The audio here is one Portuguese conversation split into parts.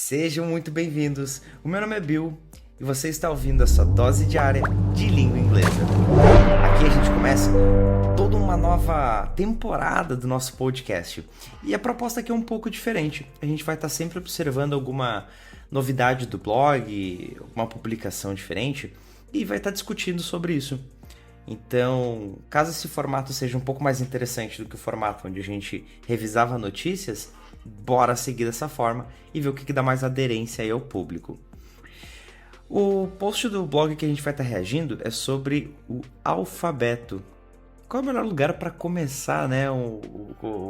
Sejam muito bem-vindos. O meu nome é Bill e você está ouvindo a sua dose diária de língua inglesa. Aqui a gente começa toda uma nova temporada do nosso podcast. E a proposta aqui é um pouco diferente. A gente vai estar sempre observando alguma novidade do blog, alguma publicação diferente e vai estar discutindo sobre isso. Então, caso esse formato seja um pouco mais interessante do que o formato onde a gente revisava notícias, bora seguir dessa forma e ver o que dá mais aderência aí ao público. O post do blog que a gente vai estar reagindo é sobre o alfabeto. Qual é o melhor lugar para começar, né?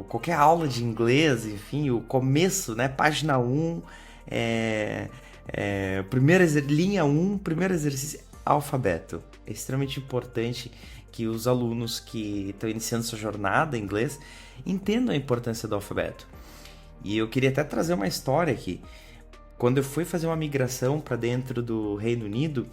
Qualquer aula de inglês, enfim, o começo, né? Página 1, linha 1, primeiro exercício, alfabeto. É extremamente importante que os alunos que estão iniciando sua jornada em inglês entendam a importância do alfabeto. E eu queria até trazer uma história aqui. Quando eu fui fazer uma migração para dentro do Reino Unido,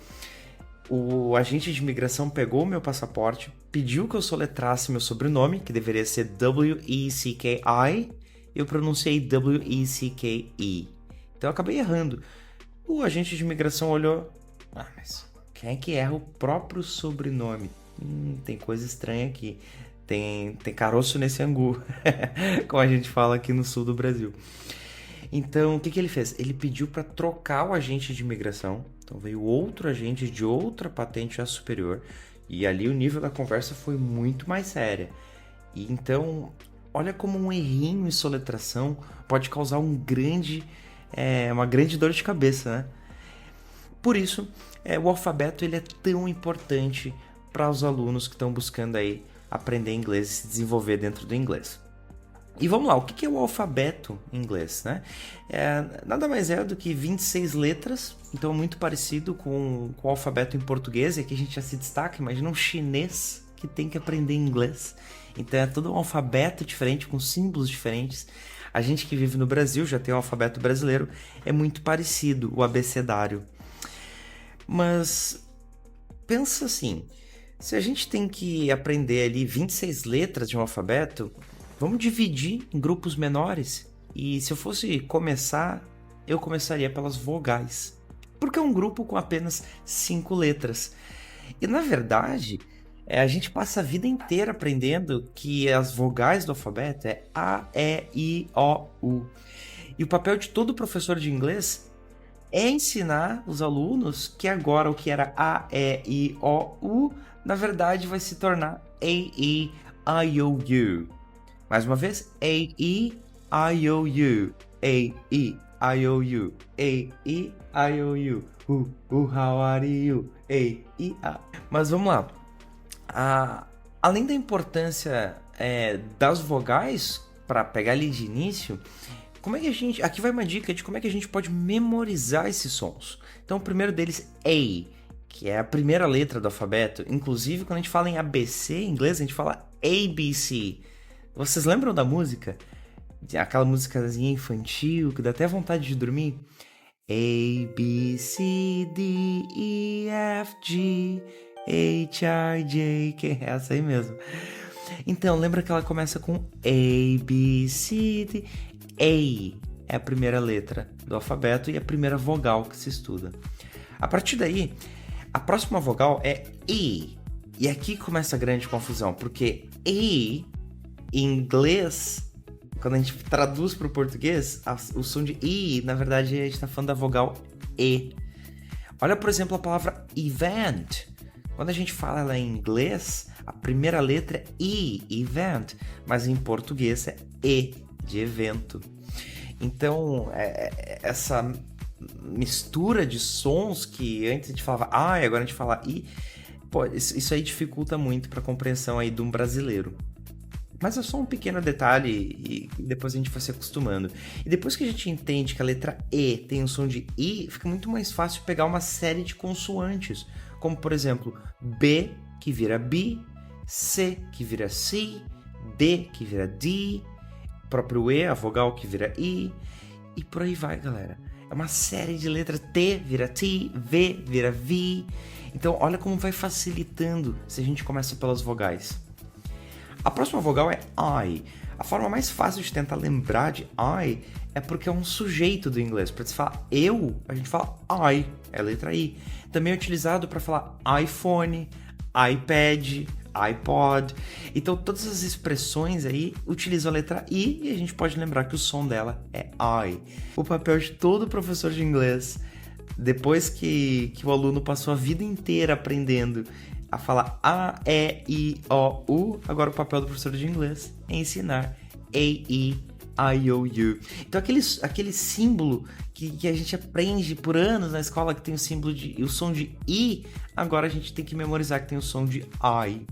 o agente de imigração pegou o meu passaporte, pediu que eu soletrasse meu sobrenome, que deveria ser W-E-C-K-I, eu pronunciei W-E-C-K-E. Então eu acabei errando. O agente de imigração olhou, mas quem é que erra o próprio sobrenome? Tem coisa estranha aqui. Tem caroço nesse angu, como a gente fala aqui no sul do Brasil. Então, o que ele fez? Ele pediu para trocar o agente de imigração. Então, veio outro agente de outra patente já superior. E ali o nível da conversa foi muito mais séria. E então, olha como um errinho em soletração pode causar uma grande dor de cabeça, né? Por isso, o alfabeto ele é tão importante para os alunos que estão buscando aí aprender inglês e se desenvolver dentro do inglês. E vamos lá, o que é o alfabeto em inglês, né? Nada mais é do que 26 letras, então é muito parecido com o alfabeto em português, e aqui a gente já se destaca, imagina um chinês que tem que aprender inglês. Então é todo um alfabeto diferente, com símbolos diferentes. A gente que vive no Brasil, já tem o alfabeto brasileiro, é muito parecido, o abecedário. Mas pensa assim, se a gente tem que aprender ali 26 letras de um alfabeto, vamos dividir em grupos menores. E se eu fosse começar, eu começaria pelas vogais. Porque é um grupo com apenas 5 letras. E na verdade, a gente passa a vida inteira aprendendo que as vogais do alfabeto é A, E, I, O, U. E o papel de todo professor de inglês é ensinar os alunos que agora o que era A, E, I, O, U, na verdade vai se tornar A, E, I, O, U. Mais uma vez, A, E, I, O, U. A, E, I, O, U. A, E, I, O, U. How are you? A, E, A. Mas vamos lá. Além da importância das vogais, para pegar ali de início, como é que a gente... Aqui vai uma dica de como é que a gente pode memorizar esses sons. Então, o primeiro deles, A, que é a primeira letra do alfabeto. Inclusive, quando a gente fala em ABC em inglês, a gente fala ABC. Vocês lembram da música? Aquela musicazinha infantil que dá até vontade de dormir? A, B, C, D, E, F, G, H, I, J, K. É essa aí mesmo. Então, lembra que ela começa com A, B, C, D... A é a primeira letra do alfabeto e a primeira vogal que se estuda. A partir daí, a próxima vogal é E. E aqui começa a grande confusão, porque E, em inglês, quando a gente traduz para o português, o som de I, na verdade, a gente está falando da vogal E. Olha, por exemplo, a palavra event. Quando a gente fala ela em inglês, a primeira letra é I, event, mas em português é E, de evento. Então, essa mistura de sons que antes a gente falava A e agora a gente fala I, isso aí dificulta muito para a compreensão aí de um brasileiro. Mas é só um pequeno detalhe e depois a gente vai se acostumando. E depois que a gente entende que a letra E tem o som de I, fica muito mais fácil pegar uma série de consoantes, como por exemplo, B que vira B, C que vira C, D que vira D, próprio E, a vogal que vira I, e por aí vai, galera. É uma série de letras, T vira T, V vira V. Então, olha como vai facilitando se a gente começa pelas vogais. A próxima vogal é I. A forma mais fácil de tentar lembrar de I é porque é um sujeito do inglês. Para se falar eu, a gente fala I, é a letra I. Também é utilizado para falar iPhone, iPad, iPod. Então todas as expressões aí utilizam a letra I e a gente pode lembrar que o som dela é I. O papel de todo professor de inglês, depois que o aluno passou a vida inteira aprendendo a falar A, E, I, O, U, agora o papel do professor de inglês é ensinar A, E, I, O, U. Então aquele símbolo que a gente aprende por anos na escola, que tem o símbolo o som de I, agora a gente tem que memorizar que tem o som de I.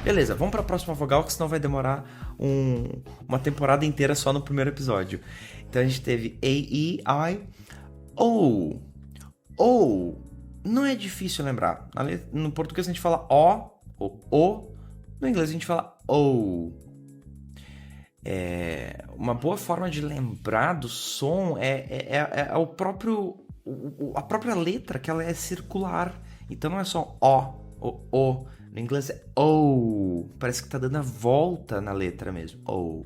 Beleza, vamos para a próxima vogal, que senão vai demorar uma temporada inteira só no primeiro episódio. Então a gente teve A, E, I, O. O. Não é difícil lembrar. No português a gente fala O, ou O. No inglês a gente fala O. Uma boa forma de lembrar do som é a própria letra, que ela é circular. Então não é só O. No inglês é O. Parece que tá dando a volta na letra mesmo. O.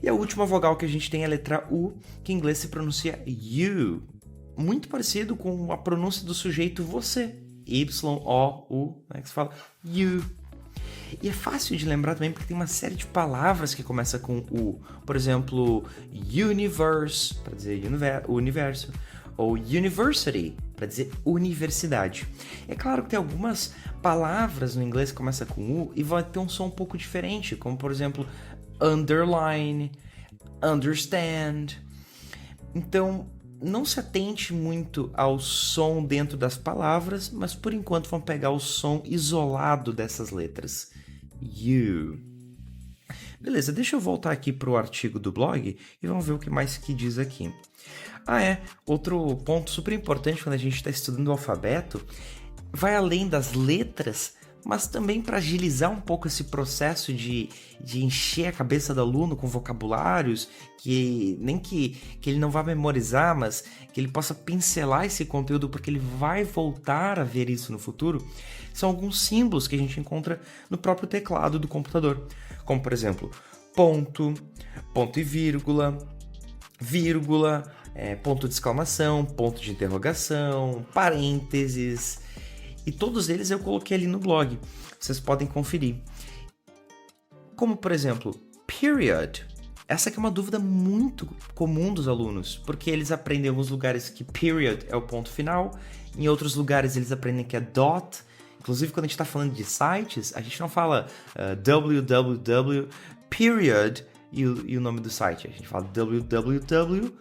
E a última vogal que a gente tem é a letra U, que em inglês se pronuncia you. Muito parecido com a pronúncia do sujeito você. Y-O-U, né, que se fala you. E é fácil de lembrar também porque tem uma série de palavras que começa com U. Por exemplo, universe, para dizer universo. Ou university, para dizer universidade. É claro que tem algumas palavras no inglês que começam com U e vai ter um som um pouco diferente, como por exemplo, underline, understand. Então, não se atente muito ao som dentro das palavras, mas por enquanto vamos pegar o som isolado dessas letras. You. Beleza, deixa eu voltar aqui para o artigo do blog e vamos ver o que mais que diz aqui. Outro ponto super importante quando a gente está estudando o alfabeto, vai além das letras, mas também para agilizar um pouco esse processo de encher a cabeça do aluno com vocabulários, que nem que ele não vá memorizar, mas que ele possa pincelar esse conteúdo, porque ele vai voltar a ver isso no futuro, são alguns símbolos que a gente encontra no próprio teclado do computador, como por exemplo, ponto e vírgula, ponto de exclamação, ponto de interrogação, parênteses, e todos eles eu coloquei ali no blog, vocês podem conferir. Como, por exemplo, period. Essa aqui é uma dúvida muito comum dos alunos, porque eles aprendem em alguns lugares que period é o ponto final, em outros lugares eles aprendem que é dot. Inclusive, quando a gente está falando de sites, a gente não fala www, period, e o nome do site. A gente fala www,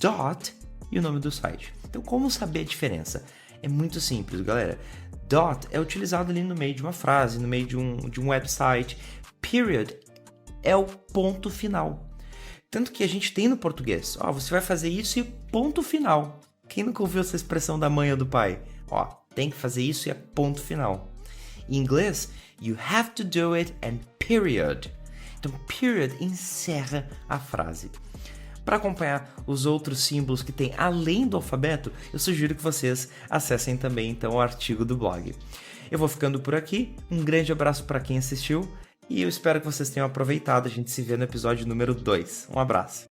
dot, e o nome do site. Então, como saber a diferença? É muito simples, galera. Dot é utilizado ali no meio de uma frase, no meio de um website. Period é o ponto final. Tanto que a gente tem no português. Você vai fazer isso e ponto final. Quem nunca ouviu essa expressão da mãe ou do pai? Tem que fazer isso e é ponto final. Em inglês, you have to do it and period. Então, period encerra a frase. Para acompanhar os outros símbolos que tem além do alfabeto, eu sugiro que vocês acessem também então o artigo do blog. Eu vou ficando por aqui, um grande abraço para quem assistiu e eu espero que vocês tenham aproveitado. A gente se vê no episódio número 2. Um abraço!